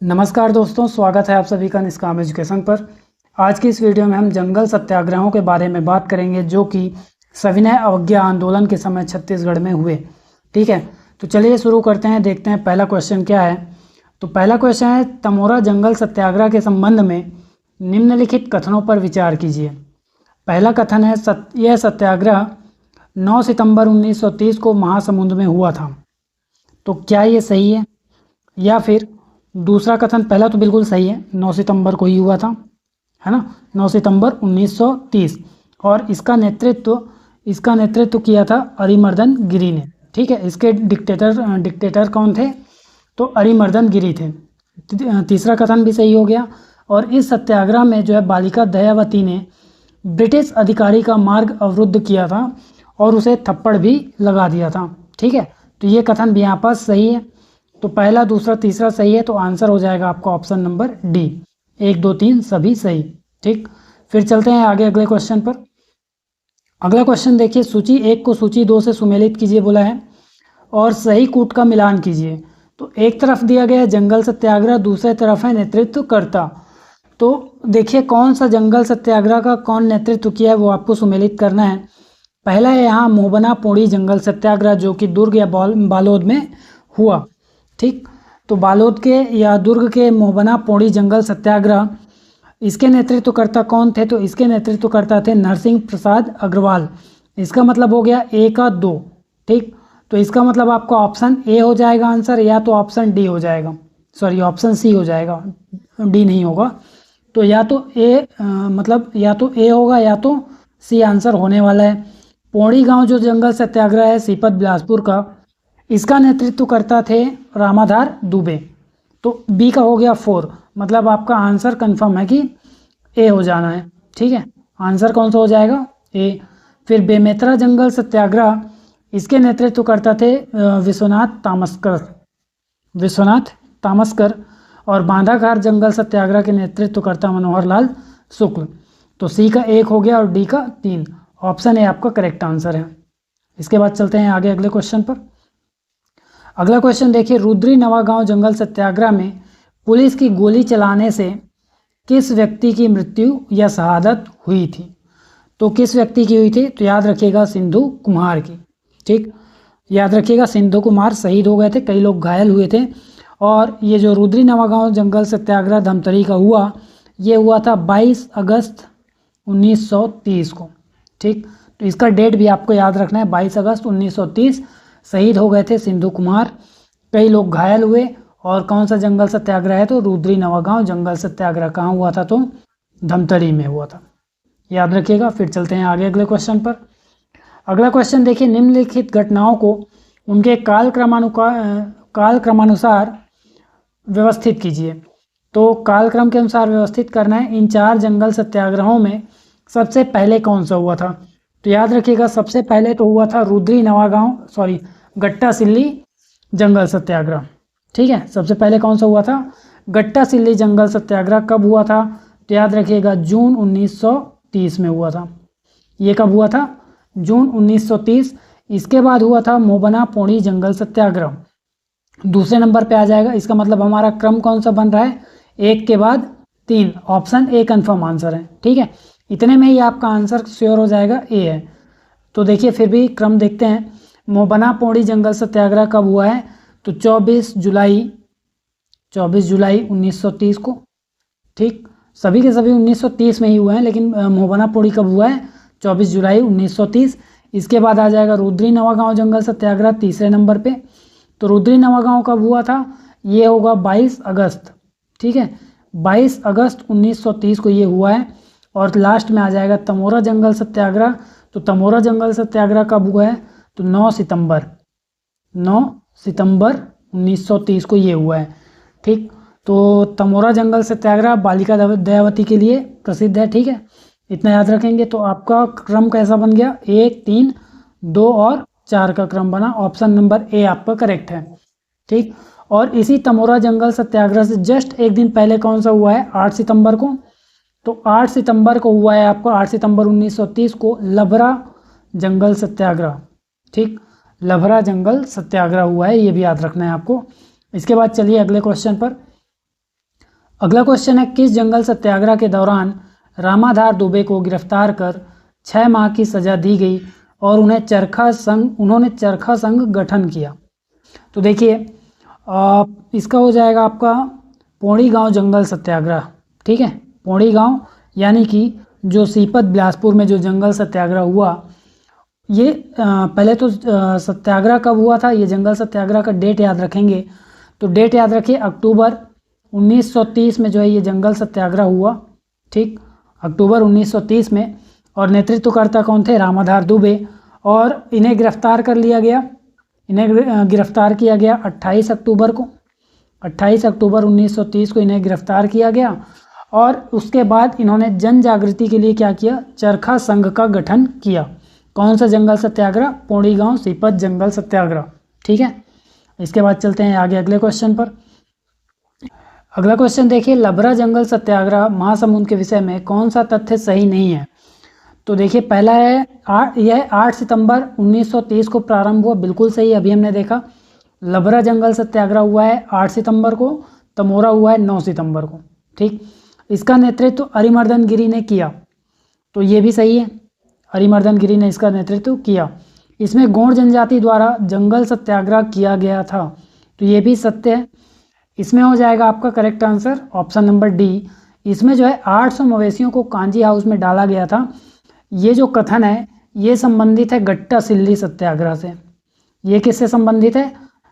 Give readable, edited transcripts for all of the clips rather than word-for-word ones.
नमस्कार दोस्तों, स्वागत है आप सभी का निष्काम एजुकेशन पर। आज की इस वीडियो में हम जंगल सत्याग्रहों के बारे में बात करेंगे जो कि सविनय अवज्ञा आंदोलन के समय छत्तीसगढ़ में हुए। ठीक है, तो चलिए शुरू करते हैं, देखते हैं पहला क्वेश्चन क्या है। तो पहला क्वेश्चन है, तमोरा जंगल सत्याग्रह के संबंध में निम्नलिखित कथनों पर विचार कीजिए। पहला कथन है, यह सत्याग्रह 9 सितंबर 1930 को महासमुंद में हुआ था। तो क्या ये सही है? या फिर दूसरा कथन, पहला तो बिल्कुल सही है, 9 सितंबर को ही हुआ था, है ना, 9 सितंबर 1930। और इसका नेतृत्व किया था अरिमर्दन गिरी ने। ठीक है, इसके डिक्टेटर कौन थे? तो अरिमर्दन गिरी थे। तीसरा कथन भी सही हो गया। और इस सत्याग्रह में जो है बालिका दयावती ने ब्रिटिश अधिकारी का मार्ग अवरुद्ध किया था और उसे थप्पड़ भी लगा दिया था। ठीक है, तो ये कथन भी यहाँ पास सही है। तो पहला, दूसरा, तीसरा सही है, तो आंसर हो जाएगा आपका ऑप्शन नंबर डी, 1, 2, 3 सभी सही। ठीक, फिर चलते हैं आगे अगले क्वेश्चन पर। अगला क्वेश्चन देखिए, सूची 1 को सूची 2 से सुमेलित कीजिए बोला है और सही कूट का मिलान कीजिए। तो एक तरफ दिया गया है जंगल सत्याग्रह, दूसरे तरफ है नेतृत्वकर्ता। तो देखिए कौन सा जंगल सत्याग्रह का कौन नेतृत्व किया है वो आपको सुमेलित करना है। पहला है यहाँ मोबना पोड़ी जंगल सत्याग्रह जो कि दुर्ग या बालोद में हुआ। ठीक, तो बालोद के या दुर्ग के मोबना पोड़ी जंगल सत्याग्रह, इसके नेतृत्वकर्ता कौन थे? तो इसके नेतृत्वकर्ता थे नरसिंह प्रसाद अग्रवाल। इसका मतलब हो गया ए का 2। ठीक, तो इसका मतलब आपका ऑप्शन ए हो जाएगा आंसर, या तो ऑप्शन डी हो जाएगा, सॉरी ऑप्शन सी हो जाएगा, डी नहीं होगा। तो या तो ए मतलब या तो ए होगा या तो सी आंसर होने वाला है। पौड़ी गांव जो जंगल सत्याग्रह है सीपत बिलासपुर का, इसका नेतृत्व करता थे रामाधार दुबे। तो बी का हो गया 4, मतलब आपका आंसर कंफर्म है कि ए हो जाना है। ठीक है, आंसर कौन सा हो जाएगा? ए। फिर बेमेतरा जंगल सत्याग्रह, इसके नेतृत्व करता थे विश्वनाथ तामस्कर और बांधाघाट जंगल सत्याग्रह के नेतृत्व करता मनोहर लाल शुक्ल। तो सी का 1 हो गया और डी का 3, ऑप्शन ए आपका करेक्ट आंसर है। इसके बाद चलते हैं आगे अगले क्वेश्चन पर। अगला क्वेश्चन देखिए, रुद्री नवागांव जंगल सत्याग्रह में पुलिस की गोली चलाने से किस व्यक्ति की मृत्यु या शहादत हुई थी? तो किस व्यक्ति की हुई थी? तो याद रखिएगा सिंधु कुमार की। ठीक, याद रखिएगा सिंधु कुमार शहीद हो गए थे, कई लोग घायल हुए थे। और ये जो रुद्री नवागांव जंगल सत्याग्रह धमतरी का हुआ, ये हुआ था 22 अगस्त 1930 को। ठीक, तो इसका डेट भी आपको याद रखना है, 22 अगस्त 1930 शहीद हो गए थे सिंधु कुमार, कई लोग घायल हुए। और कौन सा जंगल सत्याग्रह है? तो रुद्री नवागांव जंगल सत्याग्रह कहाँ हुआ था? तो धमतरी में हुआ था, याद रखिएगा। फिर चलते हैं आगे अगले क्वेश्चन पर। अगला क्वेश्चन देखिए, निम्नलिखित घटनाओं को उनके कालक्रमानुसार व्यवस्थित कीजिए। तो कालक्रम के अनुसार व्यवस्थित करना है। इन 4 जंगल सत्याग्रहों में सबसे पहले कौन सा हुआ था? तो याद रखिएगा सबसे पहले तो हुआ था रुद्री नवागांव गट्टा सिल्ली जंगल सत्याग्रह। ठीक है, सबसे पहले कौन सा हुआ था? गट्टा सिल्ली जंगल सत्याग्रह। कब हुआ था? तो याद रखिएगा जून 1930 में हुआ था। ये कब हुआ था? जून 1930। इसके बाद हुआ था मोबना पोड़ी जंगल सत्याग्रह, दूसरे नंबर पे आ जाएगा। इसका मतलब हमारा क्रम कौन सा बन रहा है? 1 के बाद 3, ऑप्शन ए कन्फर्म आंसर है। ठीक है, इतने में ही आपका आंसर श्योर हो जाएगा, ए है। तो देखिए फिर भी क्रम देखते हैं। मोबना पोड़ी जंगल सत्याग्रह कब हुआ है? तो 24 जुलाई 1930 को। ठीक, सभी के सभी 1930 में ही हुए हैं, लेकिन मोबना पोड़ी कब हुआ है? 24 जुलाई 1930। इसके बाद आ जाएगा रुद्री नवागांव जंगल सत्याग्रह तीसरे नंबर पे। तो रुद्री नवागांव कब हुआ था? ये होगा 22 अगस्त। ठीक है, 22 अगस्त 1930 को ये हुआ है। और लास्ट में आ जाएगा तमोरा जंगल सत्याग्रह। तो तमोरा जंगल सत्याग्रह कब हुआ है? तो 9 सितंबर 1930 को ये हुआ है। ठीक, तो तमोरा जंगल सत्याग्रह बालिका दयावती के लिए प्रसिद्ध है। ठीक है, इतना याद रखेंगे। तो आपका क्रम कैसा बन गया? 1, 3, 2 और 4 का क्रम बना। ऑप्शन नंबर ए आपका करेक्ट है। ठीक, और इसी तमोरा जंगल सत्याग्रह से जस्ट एक दिन पहले कौन सा हुआ है? 8 सितंबर को। तो 8 सितंबर को हुआ है आपको, 8 सितंबर 1930 को लभरा जंगल सत्याग्रह। ठीक, लभरा जंगल सत्याग्रह हुआ है, ये भी याद रखना है आपको। इसके बाद चलिए अगले क्वेश्चन पर। अगला क्वेश्चन है, किस जंगल सत्याग्रह के दौरान रामाधार दुबे को गिरफ्तार कर 6 माह की सजा दी गई और उन्होंने चरखा संघ गठन किया? तो देखिए इसका हो जाएगा आपका पौड़ी गांव जंगल सत्याग्रह। ठीक है, पौड़ी गांव यानी कि जो सीपत बिलासपुर में जो जंगल सत्याग्रह हुआ, ये पहले तो सत्याग्रह कब हुआ था, ये जंगल सत्याग्रह का डेट याद रखेंगे तो डेट याद रखिए अक्टूबर 1930 में जो है ये जंगल सत्याग्रह हुआ। ठीक, अक्टूबर 1930 में। और नेतृत्वकर्ता कौन थे? रामाधार दुबे। और इन्हें गिरफ्तार कर लिया गया, इन्हें गिरफ्तार किया गया 28 अक्टूबर को। 28 अक्टूबर 1930 को इन्हें गिरफ्तार किया गया और उसके बाद इन्होंने जन जागृति के लिए क्या किया? चरखा संघ का गठन किया। कौन सा जंगल सत्याग्रह? पौड़ी गांव सीपत जंगल सत्याग्रह। ठीक है, इसके बाद चलते हैं आगे अगले क्वेश्चन पर। अगला क्वेश्चन देखिए, लबरा जंगल सत्याग्रह महासमुंद के विषय में कौन सा तथ्य सही नहीं है? तो देखिए पहला है यह 8 सितंबर 1930 को प्रारंभ हुआ, बिल्कुल सही, अभी हमने देखा। लबरा जंगल सत्याग्रह हुआ है 8 सितंबर को, तमोरा हुआ है 9 सितंबर को। ठीक, इसका नेतृत्व अरिमर्दन गिरी ने किया, तो ये भी सही है, अरिमर्दन गिरी ने इसका नेतृत्व किया। इसमें गोंड जनजाति द्वारा जंगल सत्याग्रह किया गया था, तो ये भी सत्य है। इसमें हो जाएगा आपका correct answer option number D. इसमें जो है 800 मवेशियों को कांजी हाउस में डाला गया था। ये जो कथन है ये संबंधित है गट्टा सिल्ली सत्याग्रह से। ये किससे संबंधित है?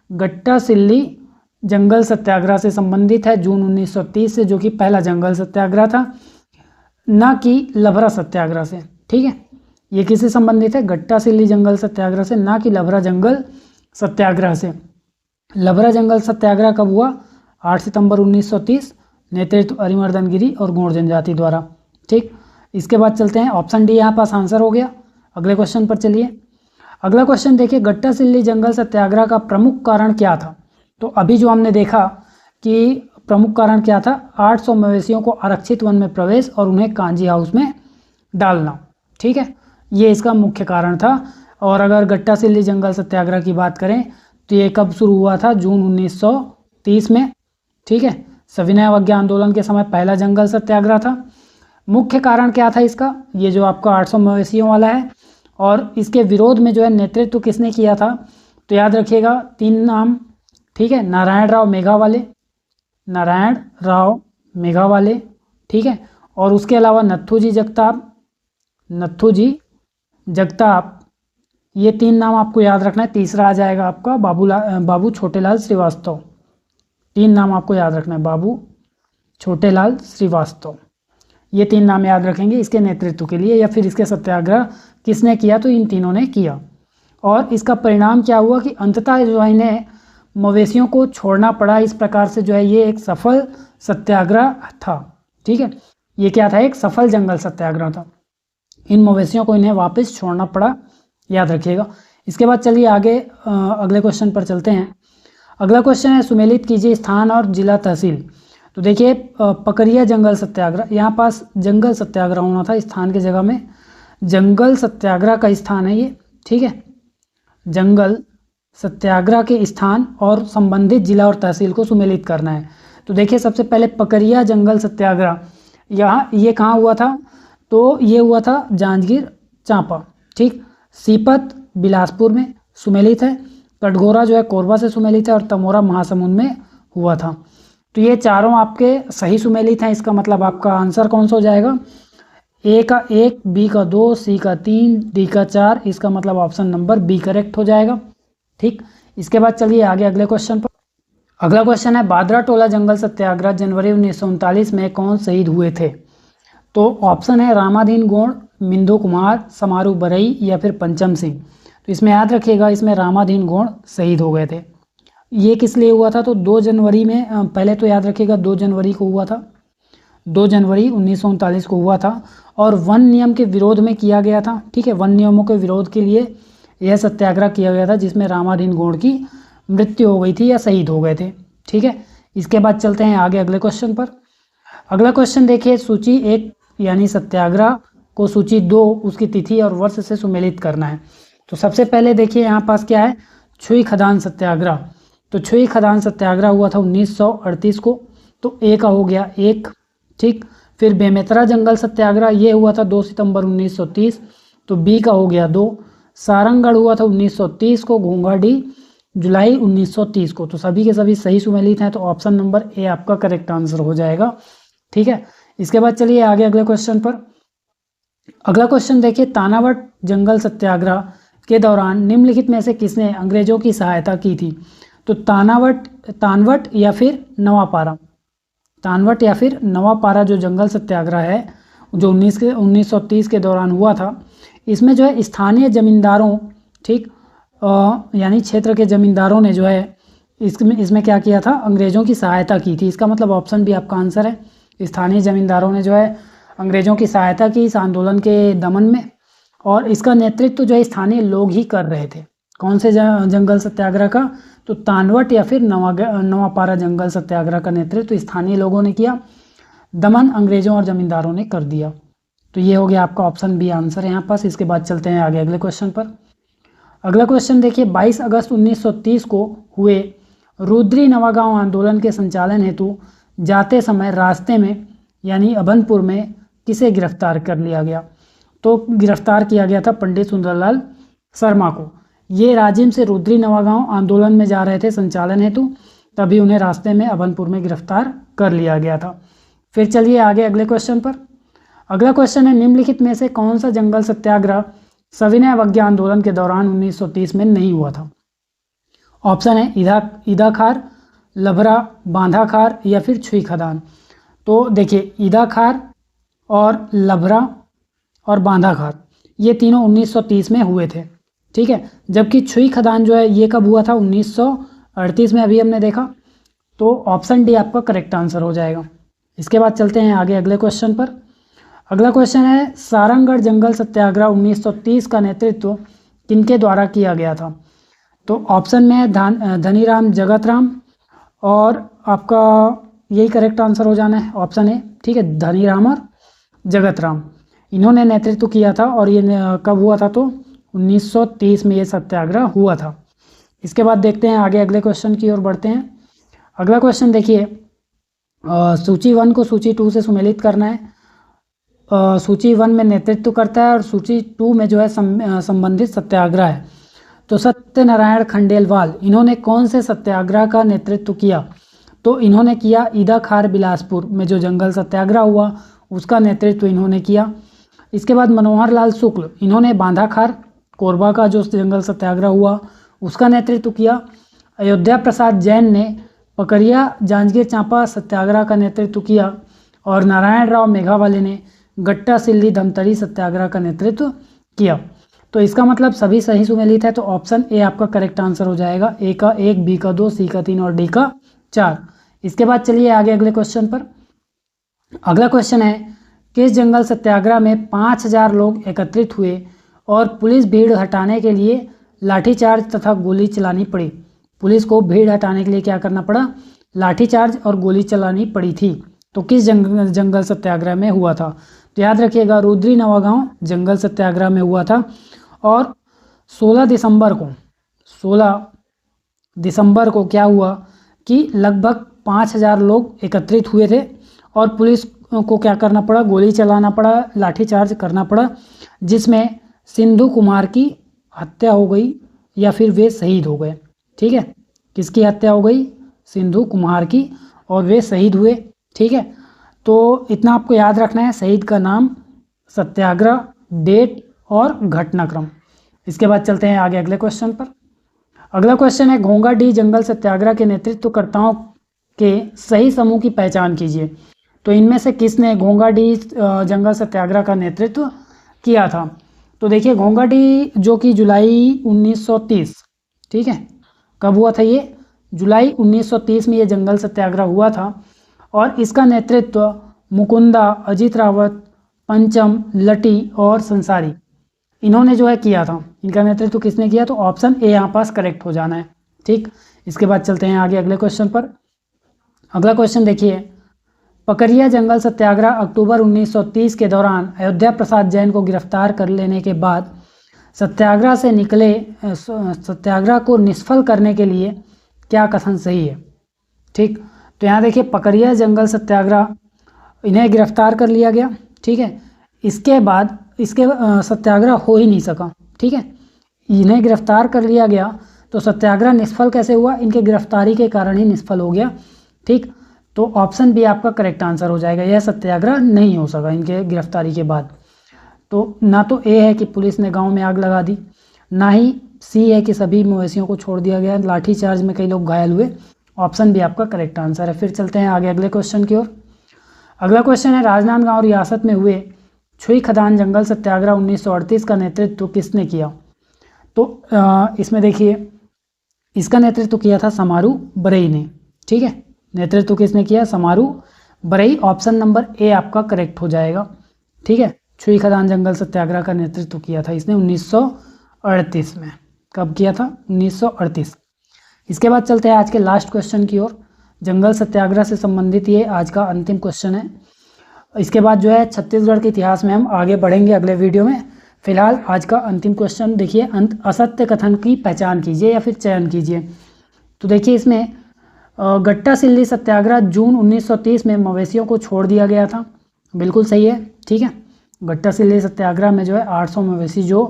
गट्टा सिल्ली जंगल सत्याग्रह से संबंधित है, जून 1930 से, जो कि पहला जंगल सत्याग्रह था, ना कि लबरा सत्याग्रह से। ठीक है, ये किससे संबंधित है? गट्टा सिल्ली जंगल सत्याग्रह से, ना कि लबरा जंगल सत्याग्रह से। लबरा जंगल सत्याग्रह कब हुआ? 8 सितंबर 1930, नेतृत्व अरिमर्दन गिरी और गोंड जनजाति द्वारा। ठीक, इसके बाद चलते हैं ऑप्शन डी, यहाँ पास आंसर हो गया। अगले क्वेश्चन पर चलिए। अगला क्वेश्चन देखिए, गट्टा सिल्ली जंगल सत्याग्रह का प्रमुख कारण क्या था? तो अभी जो हमने देखा कि प्रमुख कारण क्या था? 800 मवेशियों को आरक्षित वन में प्रवेश और उन्हें कांजी हाउस में डालना। ठीक है, ये इसका मुख्य कारण था। और अगर गट्टा सिल्ली जंगल सत्याग्रह की बात करें तो ये कब शुरू हुआ था? जून 1930 में। ठीक है, सविनय अवज्ञा आंदोलन के समय पहला जंगल सत्याग्रह था। मुख्य कारण क्या था इसका? ये जो आपका 800 मवेशियों वाला है। और इसके विरोध में जो है नेतृत्व किसने किया था? तो याद रखिएगा 3 नाम। ठीक है, नारायण राव मेघावाले, नारायण राव मेघावाले। ठीक है, और उसके अलावा नत्थूजी जगताप, ये 3 नाम आपको याद रखना है। तीसरा आ जाएगा आपका बाबू छोटेलाल श्रीवास्तव। 3 नाम आपको याद रखना है, बाबू छोटेलाल श्रीवास्तव। ये 3 नाम याद रखेंगे इसके नेतृत्व के लिए, या फिर इसके सत्याग्रह किसने किया? तो इन तीनों ने किया। और इसका परिणाम क्या हुआ कि अंततः जो है इन्हें मवेशियों को छोड़ना पड़ा। इस प्रकार से जो है ये एक सफल सत्याग्रह था। ठीक है, ये क्या था? एक सफल जंगल सत्याग्रह था। इन मवेशियों को इन्हें वापस छोड़ना पड़ा, याद रखिएगा। इसके बाद चलिए आगे अगले क्वेश्चन पर चलते हैं। अगला क्वेश्चन है, सुमेलित कीजिए स्थान और जिला तहसील। तो देखिए पकरिया जंगल सत्याग्रह, यहाँ पास जंगल सत्याग्रह होना था, स्थान की जगह में जंगल सत्याग्रह का स्थान है ये। ठीक है, जंगल सत्याग्रह के स्थान और संबंधित जिला और तहसील को सुमेलित करना है। तो देखिए सबसे पहले पकरिया जंगल सत्याग्रह ये कहाँ हुआ था? तो ये हुआ था जांजगीर चांपा। ठीक, सीपत बिलासपुर में सुमेलित है, कटघोरा जो है कोरबा से सुमेलित है और तमोरा महासमुंद में हुआ था। तो ये चारों आपके सही सुमेलित हैं। इसका मतलब आपका आंसर कौन सा हो जाएगा? ए का 1, बी का 2, सी का 3, डी का 4। इसका मतलब ऑप्शन नंबर बी करेक्ट हो जाएगा। ठीक, इसके बाद चलिए आगे अगले क्वेश्चन पर। अगला क्वेश्चन है, बादरा टोला जंगल सत्याग्रह जनवरी 1939 में कौन शहीद हुए थे? तो ऑप्शन है रामाधीन गोंड, मिंदो कुमार, समारू बरई या फिर पंचम सिंह। तो इसमें याद रखिएगा, इसमें रामाधीन गोंड शहीद हो गए थे। ये किस लिए हुआ था? तो 2 जनवरी में, पहले तो याद रखिएगा 2 जनवरी को हुआ था, 2 जनवरी 1939 को हुआ था और वन नियम के विरोध में किया गया था। ठीक है, वन नियमों के विरोध के लिए यह सत्याग्रह किया गया था, जिसमें रामाधीन गोंड की मृत्यु हो गई थी या शहीद हो गए थे। ठीक है, इसके बाद चलते हैं आगे अगले क्वेश्चन पर। अगला क्वेश्चन देखिए, सूची 1 यानी सत्याग्रह को सूची 2 उसकी तिथि और वर्ष से सुमेलित करना है। तो सबसे पहले देखिए यहाँ पास क्या है? छुई खदान सत्याग्रह। तो छुई खदान सत्याग्रह हुआ था 1938 को। तो ए का हो गया 1, ठीक। फिर बेमेतरा जंगल सत्याग्रह ये हुआ था 2 सितंबर 1930, तो बी का हो गया 2। सारंगगढ़ हुआ था 1930 को, घोंघाडी जुलाई 1930 को। तो सभी के सभी सही सुमेलित हैं, तो ऑप्शन नंबर ए आपका करेक्ट आंसर हो जाएगा, ठीक है। इसके बाद चलिए आगे अगले क्वेश्चन पर। अगला क्वेश्चन देखिए, तानावट जंगल सत्याग्रह के दौरान निम्नलिखित में से किसने अंग्रेजों की सहायता की थी? तो तानवट या फिर नवापारा। तानवट या फिर नवापारा जो जंगल सत्याग्रह है जो 1930 के दौरान हुआ था, इसमें जो है स्थानीय जमींदारों, ठीक, यानी क्षेत्र के जमींदारों ने जो है इसमें क्या किया था, अंग्रेज़ों की सहायता की थी। इसका मतलब ऑप्शन भी आपका आंसर है। स्थानीय जमींदारों ने जो है अंग्रेज़ों की सहायता की इस आंदोलन के दमन में, और इसका नेतृत्व जो है स्थानीय लोग ही कर रहे थे। कौन से जंगल सत्याग्रह का? तो तानवट या फिर नवापारा जंगल सत्याग्रह का नेतृत्व स्थानीय लोगों ने किया, दमन अंग्रेज़ों और जमींदारों ने कर दिया। तो ये हो गया आपका ऑप्शन बी आंसर यहाँ पास। इसके बाद चलते हैं आगे अगले क्वेश्चन पर। अगला क्वेश्चन देखिए, 22 अगस्त 1930 को हुए रुद्री नवागांव आंदोलन के संचालन हेतु जाते समय रास्ते में यानी अभनपुर में किसे गिरफ्तार कर लिया गया? तो गिरफ्तार किया गया था पंडित सुंदरलाल शर्मा को। ये राजिम से रुद्री नवागांव आंदोलन में जा रहे थे संचालन हेतु, तभी उन्हें रास्ते में अभनपुर में गिरफ्तार कर लिया गया था। फिर चलिए आगे अगले क्वेश्चन पर। अगला क्वेश्चन है, निम्नलिखित में से कौन सा जंगल सत्याग्रह सविनय अवज्ञा आंदोलन के दौरान 1930 में नहीं हुआ था? ऑप्शन है ईदाखार, लभरा, बांधाखार या फिर छुई खदान। तो देखिए, ईदाखार और लभरा और बांधाखार ये तीनों 1930 में हुए थे, ठीक है। जबकि छुई खदान जो है ये कब हुआ था? 1938 में, अभी हमने देखा। तो ऑप्शन डी आपका करेक्ट आंसर हो जाएगा। इसके बाद चलते हैं आगे अगले क्वेश्चन पर। अगला क्वेश्चन है, सारंगगढ़ जंगल सत्याग्रह 1930 का नेतृत्व किनके द्वारा किया गया था? तो ऑप्शन में है धनीराम जगतराम, और आपका यही करेक्ट आंसर हो जाना है, ऑप्शन ए, ठीक है, धनीराम और जगतराम। इन्होंने नेतृत्व किया था, और ये कब हुआ था? तो 1930 में ये सत्याग्रह हुआ था। इसके बाद देखते हैं आगे अगले क्वेश्चन की ओर बढ़ते हैं। अगला क्वेश्चन देखिए, सूची 1 को सूची 2 से सुमेलित करना है। सूची 1 में नेतृत्व करता है और सूची 2 में जो है संबंधित सत्याग्रह है। तो सत्यनारायण खंडेलवाल, इन्होंने कौन से सत्याग्रह का नेतृत्व किया? तो इन्होंने किया ईदाखार बिलासपुर में जो जंगल सत्याग्रह हुआ उसका नेतृत्व इन्होंने किया। इसके बाद मनोहर लाल शुक्ल, इन्होंने बांधाखार कोरबा का जो जंगल सत्याग्रह हुआ उसका नेतृत्व किया। अयोध्या प्रसाद जैन ने पकरिया जांजगीर चांपा सत्याग्रह का नेतृत्व किया, और नारायण राव मेघावाले ने गट्टा सिल्ली धमतरी सत्याग्रह का नेतृत्व किया। तो इसका मतलब सभी सही सुमेलित है, तो ऑप्शन ए आपका करेक्ट आंसर हो जाएगा। ए का 1, बी का 2, सी का 3 और डी का 4। इसके बाद चलिए आगे अगले क्वेश्चन पर। अगला क्वेश्चन है, किस जंगल सत्याग्रह में 5000 लोग एकत्रित हुए और पुलिस भीड़ हटाने के लिए लाठीचार्ज तथा गोली चलानी पड़ी? पुलिस को भीड़ हटाने के लिए क्या करना पड़ा? लाठीचार्ज और गोली चलानी पड़ी थी। तो किस जंगल सत्याग्रह में हुआ था? तो याद रखिएगा, रुद्री नवागांव जंगल सत्याग्रह में हुआ था, और 16 दिसंबर को क्या हुआ कि लगभग 5000 लोग एकत्रित हुए थे, और पुलिस को क्या करना पड़ा? गोली चलाना पड़ा, लाठीचार्ज करना पड़ा, जिसमें सिंधु कुमार की हत्या हो गई या फिर वे शहीद हो गए, ठीक है। किसकी हत्या हो गई? सिंधु कुमार की, और वे शहीद हुए, ठीक है। तो इतना आपको याद रखना है, शहीद का नाम, सत्याग्रह, डेट और घटनाक्रम। इसके बाद चलते हैं आगे अगले क्वेश्चन पर। अगला क्वेश्चन है, घोंघाडी जंगल सत्याग्रह के नेतृत्वकर्ताओं के सही समूह की पहचान कीजिए। तो इनमें से किसने घोंघाडी जंगल सत्याग्रह का नेतृत्व किया था? तो देखिए, घोंघाडी जो कि जुलाई 1930, ठीक है, कब हुआ था ये? जुलाई 1930 में ये जंगल सत्याग्रह हुआ था, और इसका नेतृत्व मुकुंदा, अजीत रावत, पंचम, लटी और संसारी, इन्होंने जो है किया था। इनका नेतृत्व किसने किया? तो ऑप्शन ए यहाँ पास करेक्ट हो जाना है, ठीक। इसके बाद चलते हैं आगे अगले क्वेश्चन पर। अगला क्वेश्चन देखिए, पकरिया जंगल सत्याग्रह अक्टूबर 1930 के दौरान अयोध्या प्रसाद जैन को गिरफ्तार कर लेने के बाद सत्याग्रह को निष्फल करने के लिए क्या कथन सही है? ठीक, तो यहाँ देखिए पकरिया जंगल सत्याग्रह, इन्हें गिरफ्तार कर लिया गया, ठीक है। इसके बाद इसके सत्याग्रह हो ही नहीं सका, ठीक है। इन्हें गिरफ्तार कर लिया गया तो सत्याग्रह निष्फल कैसे हुआ, इनके गिरफ्तारी के कारण ही निष्फल हो गया, ठीक। तो ऑप्शन बी आपका करेक्ट आंसर हो जाएगा, यह सत्याग्रह नहीं हो सका इनके गिरफ्तारी के बाद। तो ना तो ए है कि पुलिस ने गांव में आग लगा दी, ना ही सी है कि सभी मवेशियों को छोड़ दिया गया, लाठीचार्ज में कई लोग घायल हुए। ऑप्शन बी आपका करेक्ट आंसर है। फिर चलते हैं आगे अगले क्वेश्चन की ओर। अगला क्वेश्चन है, राजनांदगांव रियासत में हुए छुई खदान जंगल सत्याग्रह 1938 का नेतृत्व किसने किया। तो इसमें देखिए इसका नेतृत्व किया था समारू बरई ने, ठीक है। नेतृत्व किसने किया, समारू बरई। ऑप्शन नंबर ए आपका करेक्ट हो जाएगा, ठीक है। छुई खदान जंगल सत्याग्रह का नेतृत्व किया था इसने 1938 में। कब किया था, 1938। इसके बाद चलते हैं आज के लास्ट क्वेश्चन की ओर। जंगल सत्याग्रह से संबंधित ये आज का अंतिम क्वेश्चन है। इसके बाद जो है छत्तीसगढ़ के इतिहास में हम आगे बढ़ेंगे अगले वीडियो में। फिलहाल आज का अंतिम क्वेश्चन देखिए, असत्य कथन की पहचान कीजिए या फिर चयन कीजिए। तो देखिए इसमें गट्टा सिल्ली सत्याग्रह जून 1930 में मवेशियों को छोड़ दिया गया था, बिल्कुल सही है, ठीक है। गट्टा सिल्ली सत्याग्रह में जो है 800 मवेशी जो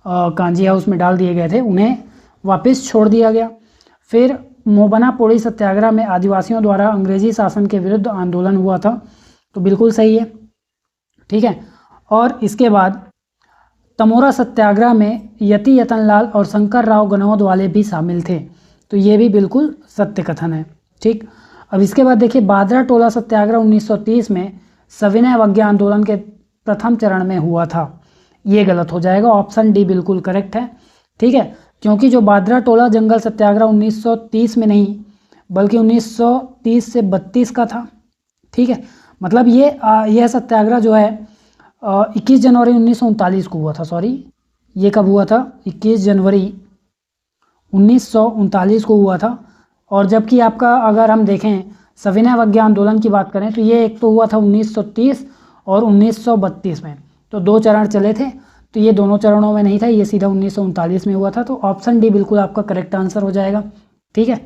कांजी हाउस में डाल दिए गए थे उन्हें वापस छोड़ दिया गया। फिर मोबना पोड़ी सत्याग्रह में आदिवासियों द्वारा अंग्रेजी शासन के विरुद्ध आंदोलन हुआ था, तो बिल्कुल सही है, ठीक है। और इसके बाद तमोरा सत्याग्रह में यति यतनलाल और शंकर राव गनौद वाले भी शामिल थे, तो ये भी बिल्कुल सत्य कथन है, ठीक। अब इसके बाद देखिए बादरा टोला सत्याग्रह 1930 में सविनय अवज्ञा आंदोलन के प्रथम चरण में हुआ था, ये गलत हो जाएगा। ऑप्शन डी बिल्कुल करेक्ट है, ठीक है। क्योंकि जो बादरा टोला जंगल सत्याग्रह 1930 में नहीं बल्कि 1930 से 32 का था, ठीक है। मतलब यह सत्याग्रह जो है 21 जनवरी 1939 को हुआ था, सॉरी ये कब हुआ था, 21 जनवरी 1939 को हुआ था। और जबकि आपका अगर हम देखें सविनय अवज्ञा आंदोलन की बात करें तो ये एक तो हुआ था 1930 और 1932 में, तो 2 चरण चले थे। तो ये दोनों चरणों में नहीं था, ये सीधा 1939 में हुआ था। तो ऑप्शन डी बिल्कुल आपका करेक्ट आंसर हो जाएगा, ठीक है।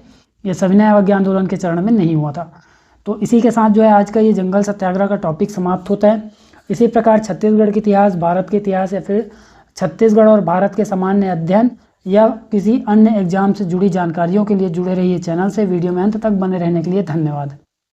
ये सविनय अवज्ञा आंदोलन के चरण में नहीं हुआ था। तो इसी के साथ जो है आज का ये जंगल सत्याग्रह का टॉपिक समाप्त होता है। इसी प्रकार छत्तीसगढ़ के इतिहास, भारत के इतिहास या फिर छत्तीसगढ़ और भारत के सामान्य अध्ययन या किसी अन्य एग्जाम से जुड़ी जानकारियों के लिए जुड़े रहिए चैनल से। वीडियो में अंत तक बने रहने के लिए धन्यवाद।